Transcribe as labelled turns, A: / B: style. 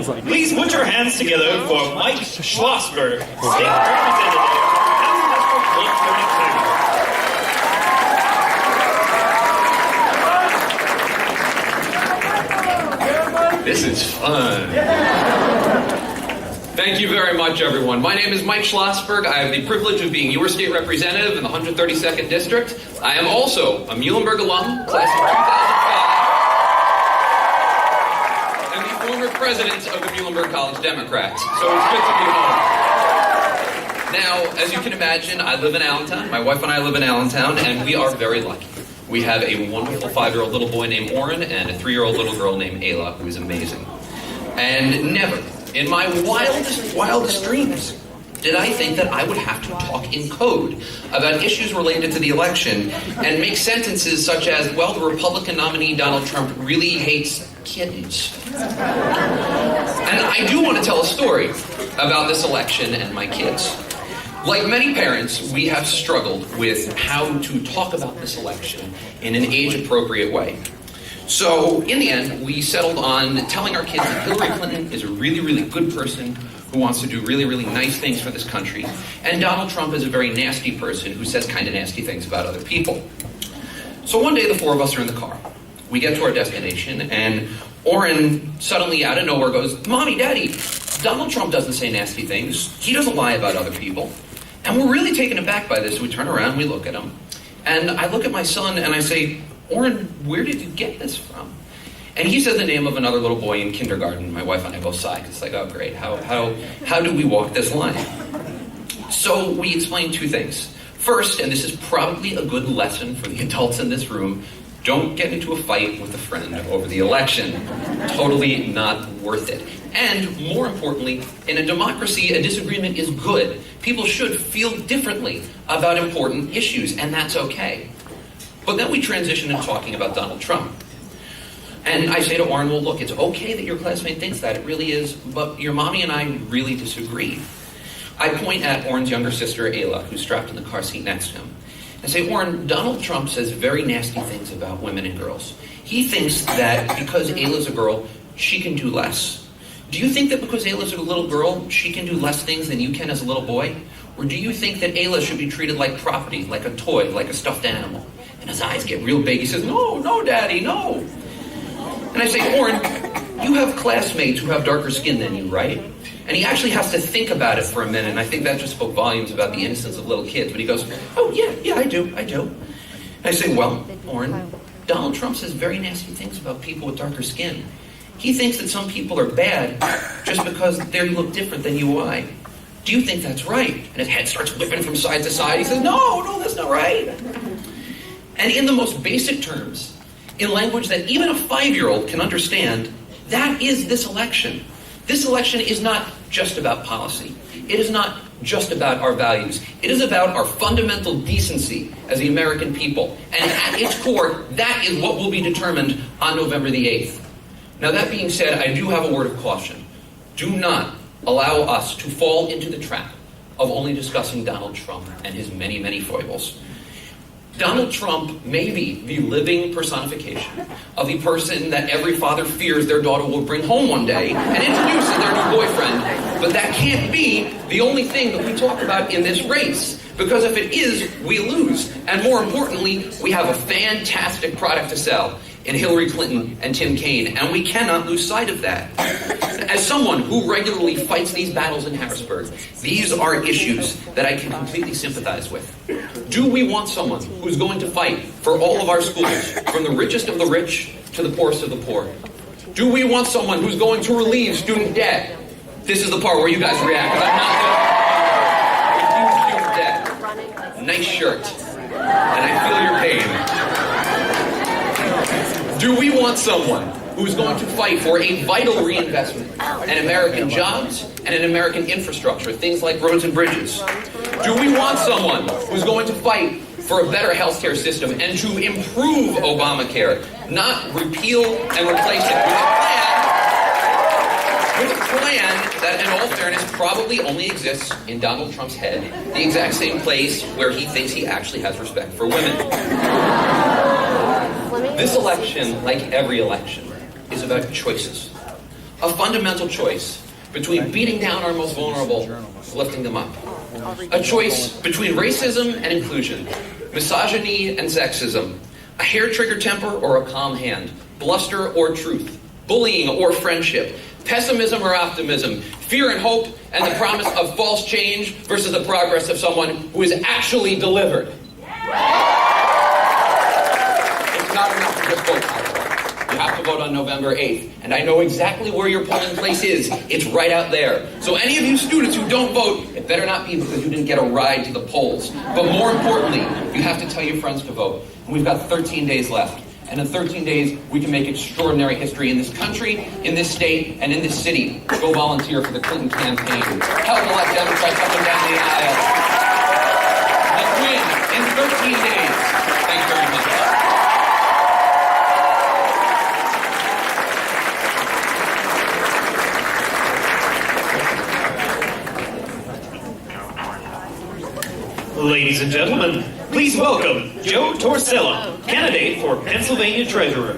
A: Please put your hands together for Mike Sclossberg, State Representative, House District 132.
B: This is fun. Thank you very much, everyone. My name is Mike Sclossberg. I have the privilege of being your state representative in the 132nd District. I am also a Mulenberg alum, class of 2005, and the former president of the Mulenberg College Democrats. So it's good to be home. Now, as you can imagine, I live in Allentown. My wife and I live in Allentown, and we are very lucky. We have a wonderful 5-year-old little boy named Oren and a 3-year-old little girl named Ayla, who is amazing. And never, in my wildest dreams, did I think that I would have to talk in code about issues related to the election and make sentences such as, well, the Republican nominee Donald Trump really hates kittens. And I do want to tell a story about this election and my kids. Like many parents, we have struggled with how to talk about this election in an age-appropriate way. So, in the end, we settled on telling our kids that Hillary Clinton is a really, really good person who wants to do really, really nice things for this country, and Donald Trump is a very nasty person who says kind of nasty things about other people. So one day, the 4 of us are in the car. We get to our destination, and Oren suddenly, out of nowhere, goes, "Mommy, Daddy, Donald Trump doesn't say nasty things. He doesn't lie about other people." And we're really taken aback by this. We turn around, we look at him, and I look at my son, and I say, "Oren, where did you get this from?" And he says the name of another little boy in kindergarten. My wife and I both sigh. It's like, oh, great. How do we walk this line? So we explain 2 things. First, and this is probably a good lesson for the adults in this room, don't get into a fight with a friend over the election. Totally not worth it. And more importantly, in a democracy, a disagreement is good. People should feel differently about important issues, and that's okay. But then we transition into talking about Donald Trump. And I say to Oren, well, look, it's okay that your classmate thinks that, it really is, but your mommy and I really disagree. I point at Oren's younger sister, Ayla, who's strapped in the car seat next to him. I say, Oren, Donald Trump says very nasty things about women and girls. He thinks that because Ayla's a girl, she can do less. Do you think that because Ayla's a little girl, she can do less things than you can as a little boy? Or do you think that Ayla should be treated like property, like a toy, like a stuffed animal? And his eyes get real big. He says, no, Daddy, no. And I say, Oren, you have classmates who have darker skin than you, right? And he actually has to think about it for a minute, and I think that just spoke volumes about the innocence of little kids. But he goes, oh, yeah, I do. And I say, well, Oren, Donald Trump says very nasty things about people with darker skin. He thinks that some people are bad just because they look different than you or I. Do you think that's right? And his head starts whipping from side to side. He says, no, that's not right. And in the most basic terms, in language that even a 5-year-old can understand, that is this election. This election is not just about policy. It is not just about our values. It is about our fundamental decency as the American people. And at its core, that is what will be determined on November the 8th. Now, that being said, I do have a word of caution. Do not allow us to fall into the trap of only discussing Donald Trump and his many, many foibles. Donald Trump may be the living personification of the person that every father fears their daughter will bring home one day and introduce as their new boyfriend. But that can't be the only thing that we talk about in this race. Because if it is, we lose. And more importantly, we have a fantastic product to sell in Hillary Clinton and Tim Kaine, and we cannot lose sight of that. As someone who regularly fights these battles in Harrisburg, these are issues that I can completely sympathize with. Do we want someone who's going to fight for all of our schools, from the richest of the rich to the poorest of the poor? Do we want someone who's going to relieve student debt? This is the part where you guys react, because I'm not going to relieve student debt. Nice shirt. And I feel your pain. Do we want someone who's going to fight for a vital reinvestment in American jobs and in American infrastructure, things like roads and bridges? Do we want someone who's going to fight for a better healthcare system and to improve Obamacare, not repeal and replace it with a plan that, in all fairness, probably only exists in Donald Trump's head, the exact same place where he thinks he actually has respect for women? This election, like every election, is about choices. A fundamental choice between beating down our most vulnerable or lifting them up. A choice between racism and inclusion, misogyny and sexism, a hair-trigger temper or a calm hand, bluster or truth, bullying or friendship, pessimism or optimism, fear and hope, and the promise of false change versus the progress of someone who is actually delivered. It's not enough to just vote. You have to vote on November 8th, and I know exactly where your polling place is. It's right out there. So any of you students who don't vote, it better not be because you didn't get a ride to the polls. But more importantly, you have to tell your friends to vote. And we've got 13 days left. And in 13 days, we can make extraordinary history in this country, in this state, and in this city. Go volunteer for the Clinton campaign. Help elect Democrats up and down the aisle. Let's win in 13 days. Thank you very much.
A: Ladies and gentlemen, please welcome Joe Torsella, candidate for Pennsylvania Treasurer.